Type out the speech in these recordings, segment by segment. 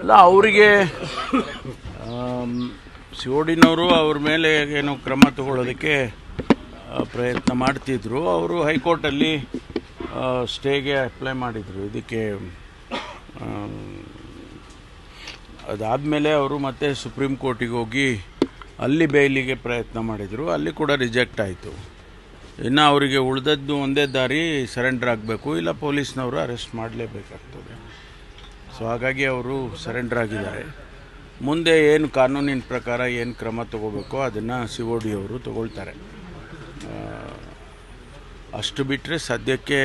ಅಲ್ಲ, ಅವರಿಗೆ ಸಿಒಡಿನವರು ಅವ್ರ ಮೇಲೆ ಏನು ಕ್ರಮ ತಗೊಳ್ಳೋದಕ್ಕೆ ಪ್ರಯತ್ನ ಮಾಡ್ತಿದ್ರು. ಅವರು ಹೈಕೋರ್ಟಲ್ಲಿ ಸ್ಟೇಗೆ ಅಪ್ಲೈ ಮಾಡಿದರು. ಇದಕ್ಕೆ ಅದಾದಮೇಲೆ ಅವರು ಮತ್ತೆ ಸುಪ್ರೀಂ ಕೋರ್ಟಿಗೆ ಹೋಗಿ ಅಲ್ಲಿ ಬೇಲಿಗೆ ಪ್ರಯತ್ನ ಮಾಡಿದರು. ಅಲ್ಲಿ ಕೂಡ ರಿಜೆಕ್ಟ್ ಆಯಿತು. ಇನ್ನು ಅವರಿಗೆ ಉಳಿದದ್ದು ಒಂದೇ ದಾರಿ, ಸರೆಂಡರ್ ಆಗಬೇಕು, ಇಲ್ಲ ಪೊಲೀಸ್ನವರು ಅರೆಸ್ಟ್ ಮಾಡಲೇಬೇಕಾಗ್ತದೆ. ಸೊ ಹಾಗಾಗಿ ಅವರು ಸರೆಂಡರ್ ಆಗಿದ್ದಾರೆ. ಮುಂದೆ ಏನು ಕಾನೂನಿನ ಪ್ರಕಾರ ಏನು ಕ್ರಮ ತಗೋಬೇಕೋ ಅದನ್ನು COD ಅವರು ತಗೊಳ್ತಾರೆ. ಅಷ್ಟು ಬಿಟ್ಟರೆ ಸದ್ಯಕ್ಕೆ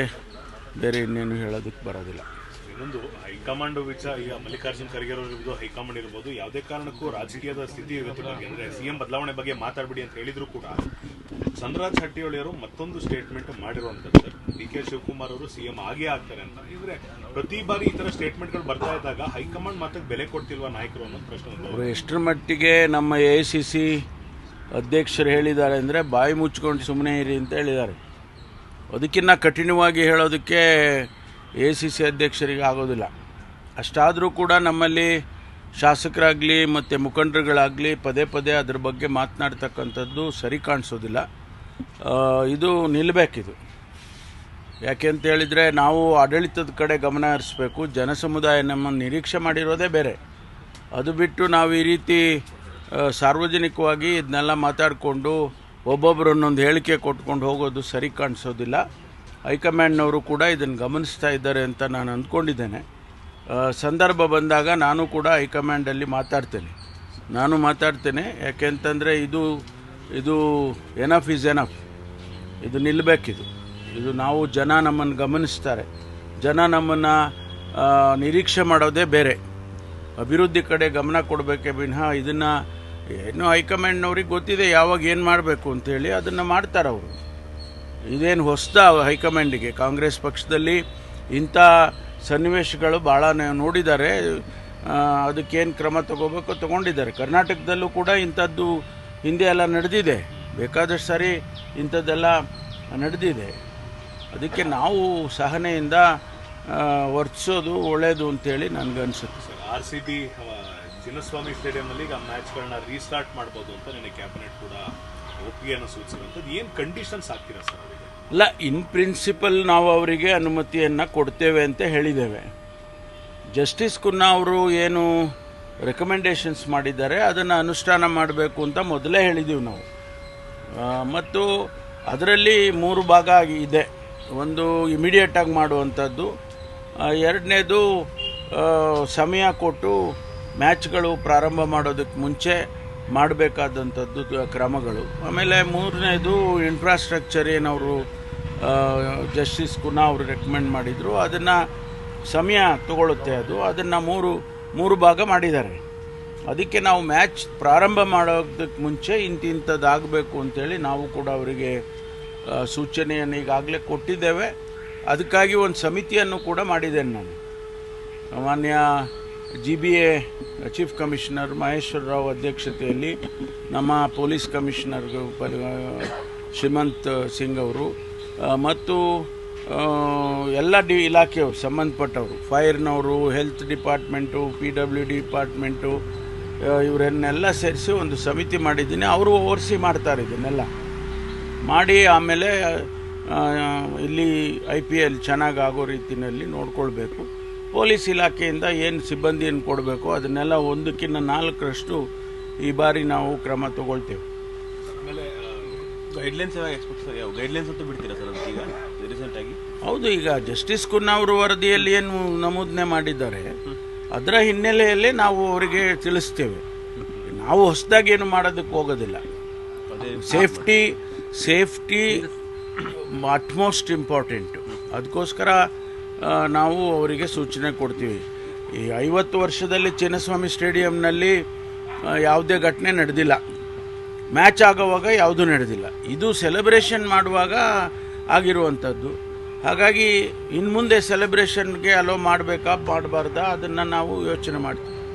ಬೇರೆ ಇನ್ನೇನು ಹೇಳೋದಕ್ಕೆ ಬರೋದಿಲ್ಲ. ಇನ್ನೊಂದು ಹೈಕಮಾಂಡ್ ವಿಚಾರ, ಈಗ ಮಲ್ಲಿಕಾರ್ಜುನ್ ಖರ್ಗೆ ಇರ್ಬೋದು, ಹೈಕಮಾಂಡ್ ಇರ್ಬೋದು, ಯಾವುದೇ ಕಾರಣಕ್ಕೂ ರಾಜಕೀಯದ ಸ್ಥಿತಿ ಬಗ್ಗೆ ಅಂದರೆ CM ಬದಲಾವಣೆ ಬಗ್ಗೆ ಮಾತಾಡಬೇಡಿ ಅಂತ ಹೇಳಿದ್ರು ಕೂಡ ಚಂದ್ರರಾಜ್ ಹಟ್ಟಿಹೊಳಿಯವರು ಮತ್ತೊಂದು ಸ್ಟೇಟ್ಮೆಂಟ್ ಮಾಡಿರುವಂಥದ್ದು. DK ಶಿವಕುಮಾರ್ ಅವರು CM ಆಗೇ ಆಗ್ತಾರೆ ಅಂತ. ಅಂದರೆ ಪ್ರತಿ ಬಾರಿ ಈ ಥರ ಸ್ಟೇಟ್ಮೆಂಟ್ಗಳು ಬರ್ತಾ ಇದ್ದಾಗ ಹೈಕಮಾಂಡ್ ಮಾತಕ್ಕೆ ಬೆಲೆ ಕೊಡ್ತಿಲ್ವಾ ನಾಯಕರು ಅನ್ನೋ ಪ್ರಶ್ನೆ. ಅವರು ಎಷ್ಟರ ಮಟ್ಟಿಗೆ ನಮ್ಮ AICC ಅಧ್ಯಕ್ಷರು ಹೇಳಿದ್ದಾರೆ ಅಂದರೆ ಬಾಯಿ ಮುಚ್ಕೊಂಡು ಸುಮ್ಮನೆ ಇರಿ ಅಂತ ಹೇಳಿದ್ದಾರೆ. ಅದಕ್ಕಿಂತ ಕಠಿಣವಾಗಿ ಹೇಳೋದಕ್ಕೆ AICC ಅಧ್ಯಕ್ಷರಿಗೆ ಆಗೋದಿಲ್ಲ. ಅಷ್ಟಾದರೂ ಕೂಡ ನಮ್ಮಲ್ಲಿ ಶಾಸಕರಾಗಲಿ ಮತ್ತು ಮುಖಂಡರುಗಳಾಗಲಿ ಪದೇ ಪದೇ ಅದ್ರ ಬಗ್ಗೆ ಮಾತನಾಡ್ತಕ್ಕಂಥದ್ದು ಸರಿ ಕಾಣಿಸೋದಿಲ್ಲ. ಇದು ನಿಲ್ಲಬೇಕಿದು. ಯಾಕೆ ಅಂತ ಹೇಳಿದರೆ ನಾವು ಆಡಳಿತದ ಕಡೆ ಗಮನ ಹರಿಸಬೇಕು. ಜನಸಮುದಾಯ ನಮ್ಮನ್ನು ನಿರೀಕ್ಷೆ ಮಾಡಿರೋದೇ ಬೇರೆ. ಅದು ಬಿಟ್ಟು ನಾವು ಈ ರೀತಿ ಸಾರ್ವಜನಿಕವಾಗಿ ಇದನ್ನೆಲ್ಲ ಮಾತಾಡಿಕೊಂಡು ಒಬ್ಬೊಬ್ಬರು ಒಂದೊಂದು ಹೇಳಿಕೆ ಕೊಟ್ಕೊಂಡು ಹೋಗೋದು ಸರಿ ಕಾಣಿಸೋದಿಲ್ಲ. ಹೈಕಮಾಂಡ್ನವರು ಕೂಡ ಇದನ್ನು ಗಮನಿಸ್ತಾ ಇದ್ದಾರೆ ಅಂತ ನಾನು ಅಂದ್ಕೊಂಡಿದ್ದೇನೆ. ಸಂದರ್ಭ ಬಂದಾಗ ನಾನು ಕೂಡ ಹೈಕಮಾಂಡಲ್ಲಿ ಮಾತಾಡ್ತೇನೆ. ಯಾಕೆಂತಂದರೆ ಇದು ಎನಫ್ ಈಸ್ ಎನಫ್. ಇದು ನಿಲ್ಲಬೇಕಿದು. ಇದು ನಾವು ಜನ ನಮ್ಮನ್ನು ಗಮನಿಸ್ತಾರೆ. ಜನ ನಮ್ಮನ್ನು ನಿರೀಕ್ಷೆ ಮಾಡೋದೇ ಬೇರೆ. ಅಭಿವೃದ್ಧಿ ಕಡೆ ಗಮನ ಕೊಡಬೇಕೇ ವಿನಃ ಇದನ್ನು ಏನು ಹೈಕಮಾಂಡ್ನವ್ರಿಗೆ ಗೊತ್ತಿದೆ ಯಾವಾಗ ಏನು ಮಾಡಬೇಕು ಅಂತೇಳಿ ಅದನ್ನು ಮಾಡ್ತಾರೆ ಅವರು. ಇದೇನು ಹೊಸದ ಹೈಕಮಾಂಡಿಗೆ? ಕಾಂಗ್ರೆಸ್ ಪಕ್ಷದಲ್ಲಿ ಇಂಥ ಸನ್ನಿವೇಶಗಳು ಭಾಳ ನೋಡಿದ್ದಾರೆ. ಅದಕ್ಕೇನು ಕ್ರಮ ತಗೊಂಡಿದ್ದಾರೆ. ಕರ್ನಾಟಕದಲ್ಲೂ ಕೂಡ ಇಂಥದ್ದು ಹಿಂದೆ ಎಲ್ಲ ನಡೆದಿದೆ. ಬೇಕಾದಷ್ಟು ಸಾರಿ ಇಂಥದ್ದೆಲ್ಲ ನಡೆದಿದೆ. ಅದಕ್ಕೆ ನಾವು ಸಹನೆಯಿಂದ ವರ್ತಿಸೋದು ಒಳ್ಳೆಯದು ಅಂತೇಳಿ ನನಗನ್ಸುತ್ತೆ. RCB ಚಿನ್ನಸ್ವಾಮಿ ಸ್ಟೇಡಿಯಂನಲ್ಲಿ ಈಗ ಮ್ಯಾಚ್ಗಳನ್ನ ರೀಸ್ಟಾರ್ಟ್ ಮಾಡ್ಬೋದು ಅಂತ ನಿನ್ನೆ ಕ್ಯಾಬಿನೆಟ್ ಕೂಡ ಒಪ್ಪಿಗೆಯನ್ನು ಸೂಚಿಸಿರುವಂಥದ್ದು. ಏನು ಕಂಡೀಷನ್ಸ್ ಆಗ್ತೀರಾ ಸರ್ ಅವರಿಗೆ? ಇಲ್ಲ, ಇನ್ ಪ್ರಿನ್ಸಿಪಲ್ ನಾವು ಅವರಿಗೆ ಅನುಮತಿಯನ್ನು ಕೊಡ್ತೇವೆ ಅಂತ ಹೇಳಿದ್ದೇವೆ. ಜಸ್ಟಿಸ್ ಕುನ್ನಾ ಅವರು ಏನು ರೆಕಮೆಂಡೇಷನ್ಸ್ ಮಾಡಿದ್ದಾರೆ ಅದನ್ನು ಅನುಷ್ಠಾನ ಮಾಡಬೇಕು ಅಂತ ಮೊದಲೇ ಹೇಳಿದ್ದೀವಿ ನಾವು. ಮತ್ತು ಅದರಲ್ಲಿ 3 ಭಾಗ ಇದೆ. ಒಂದು ಇಮಿಡಿಯೇಟಾಗಿ ಮಾಡುವಂಥದ್ದು, ಎರಡನೇದು ಸಮಯ ಕೊಟ್ಟು ಮ್ಯಾಚ್ಗಳು ಪ್ರಾರಂಭ ಮಾಡೋದಕ್ಕೆ ಮುಂಚೆ ಮಾಡಬೇಕಾದಂಥದ್ದು ಕ್ರಮಗಳು, ಆಮೇಲೆ ಮೂರನೇದು ಇನ್ಫ್ರಾಸ್ಟ್ರಕ್ಚರ್ ಏನವರು ಜಸ್ಟಿಸ್ ಕುನ್ನಾ ಅವರು ರೆಕಮೆಂಡ್ ಮಾಡಿದರು ಅದನ್ನು ಸಮಯ ತಗೊಳ್ಳುತ್ತೆ. ಅದನ್ನು ಮೂರು ಭಾಗ ಮಾಡಿದ್ದಾರೆ. ಅದಕ್ಕೆ ನಾವು ಮ್ಯಾಚ್ ಪ್ರಾರಂಭ ಮಾಡೋದಕ್ಕೆ ಮುಂಚೆ ಇಂಥದ್ದಾಗಬೇಕು ಅಂತೇಳಿ ನಾವು ಕೂಡ ಅವರಿಗೆ ಸೂಚನೆಯನ್ನು ಈಗಾಗಲೇ ಕೊಟ್ಟಿದ್ದೇವೆ. ಅದಕ್ಕಾಗಿ ಒಂದು ಸಮಿತಿಯನ್ನು ಕೂಡ ಮಾಡಿದ್ದೇನೆ ನಾನು. ಮಾನ್ಯ GBA chief commissioner Maheshwara Rao ಅಧ್ಯಕ್ಷತೆಯಲ್ಲಿ ನಮ್ಮ ಪೊಲೀಸ್ ಕಮಿಷನರ್ ಶ್ರೀಮಂತ್ ಸಿಂಗ್ ಅವರು ಮತ್ತು ಎಲ್ಲ ಇಲಾಖೆಯವರು ಸಂಬಂಧಪಟ್ಟವರು, ಫೈರ್ನವರು, ಹೆಲ್ತ್ ಡಿಪಾರ್ಟ್ಮೆಂಟು, PWD ಡಿಪಾರ್ಟ್ಮೆಂಟು, ಇವರನ್ನೆಲ್ಲ ಸೇರಿಸಿ ಒಂದು ಸಮಿತಿ ಮಾಡಿದ್ದೀನಿ. ಅವರು ಓವರ್ಸಿ ಮಾಡ್ತಾರೆ ಇದನ್ನೆಲ್ಲ ಮಾಡಿ. ಆಮೇಲೆ ಇಲ್ಲಿ IPL ಚೆನ್ನಾಗಿ ಆಗೋ ರೀತಿಯಲ್ಲಿ ನೋಡ್ಕೊಳ್ಬೇಕು. ಪೊಲೀಸ್ ಇಲಾಖೆಯಿಂದ ಏನು ಸಿಬ್ಬಂದಿಯನ್ನು ಕೊಡಬೇಕು ಅದನ್ನೆಲ್ಲ 1ಕ್ಕಿಂತ 4ರಷ್ಟು ಈ ಬಾರಿ ನಾವು ಕ್ರಮ ತಗೊಳ್ತೇವೆ. ಆಮೇಲೆ ಗೈಡ್ಲೈನ್ಸ್ ಗೈಡ್ಲೈನ್ಸ್ ಅಂತ ಬಿಡ್ತೀರಾ ಸರ್ ಈಗ ರೀಸೆಂಟಾಗಿ? ಹೌದು, ಈಗ ಜಸ್ಟಿಸ್ ಕುನ್ನಾ ಅವರು ವರದಿಯಲ್ಲಿ ಏನು ನಮೂದನೆ ಮಾಡಿದ್ದಾರೆ ಅದರ ಹಿನ್ನೆಲೆಯಲ್ಲೇ ನಾವು ಅವರಿಗೆ ತಿಳಿಸ್ತೇವೆ. ನಾವು ಹೊಸದಾಗಿ ಏನು ಮಾಡೋದಕ್ಕೆ ಹೋಗೋದಿಲ್ಲ. Safety utmost important. ಅದಕ್ಕೋಸ್ಕರ ನಾವು ಅವರಿಗೆ ಸೂಚನೆ ಕೊಡ್ತೀವಿ. ಈ 50 ವರ್ಷದಲ್ಲಿ ಚಿನ್ನಸ್ವಾಮಿ ಸ್ಟೇಡಿಯಂನಲ್ಲಿ ಯಾವುದೇ ಘಟನೆ ನಡೆದಿಲ್ಲ. ಮ್ಯಾಚ್ ಆಗೋವಾಗ ಯಾವುದೂ ನಡೆದಿಲ್ಲ. ಇದು ಸೆಲೆಬ್ರೇಷನ್ ಮಾಡುವಾಗ ಆಗಿರುವಂಥದ್ದು. ಹಾಗಾಗಿ ಇನ್ನು ಮುಂದೆ ಸೆಲೆಬ್ರೇಷನ್ಗೆ ಅಲೋ ಮಾಡಬೇಕಾ ಮಾಡಬಾರ್ದಾ ಅದನ್ನು ನಾವು ಯೋಚನೆ ಮಾಡ್ತೀವಿ.